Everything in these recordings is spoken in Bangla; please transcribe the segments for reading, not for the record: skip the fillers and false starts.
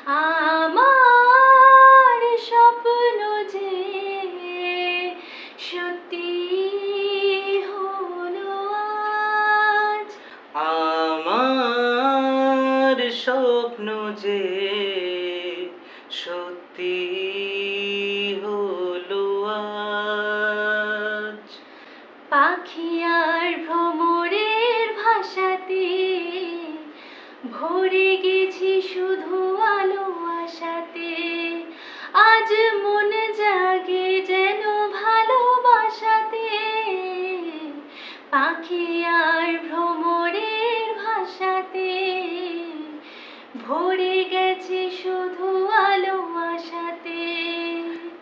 আমার স্বপ্ন যে সত্যি হলো আজ। আমার স্বপ্ন যে সত্যি হলো আজ। পাখি আর ভ্রমরের ভাষাতে ভরে গেছি শুধু আলো আশাতে। আজ মন জাগে যেন ভালোবাসাতে। পাখি আর ভ্রমরের ভাষাতে ভরে গেছি শুধু আলো আশাতে।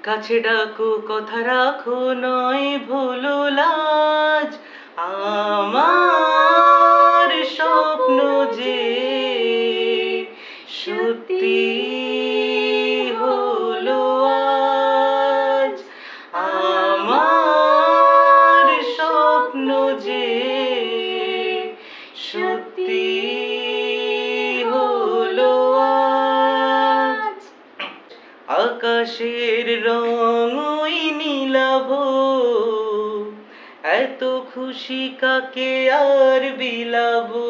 কাছে ডাকো কথা রাখো নয় ভুলো লাজ। আমার স্বপ্ন যে সত্যি হলো আজ। আমার স্বপ্ন যে সত্যি হলো আজ। আকাশের রং ওই নীলাভ, এত খুশি কাকে আর বিলাবো।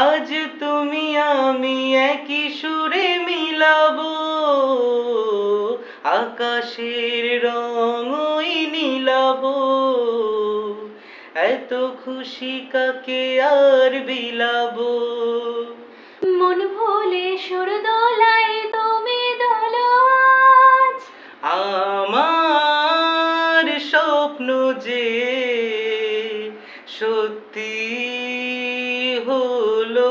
আজ তুমি আমি একই সুরে মিলাবো। আকাশের রং ওই নীলাভ, এত খুশি কাকে আর বিলাবো। মন ভুলে সুর দোলায় তুমি দোলো আজ। আমার স্বপ্ন যে সত্যি হলো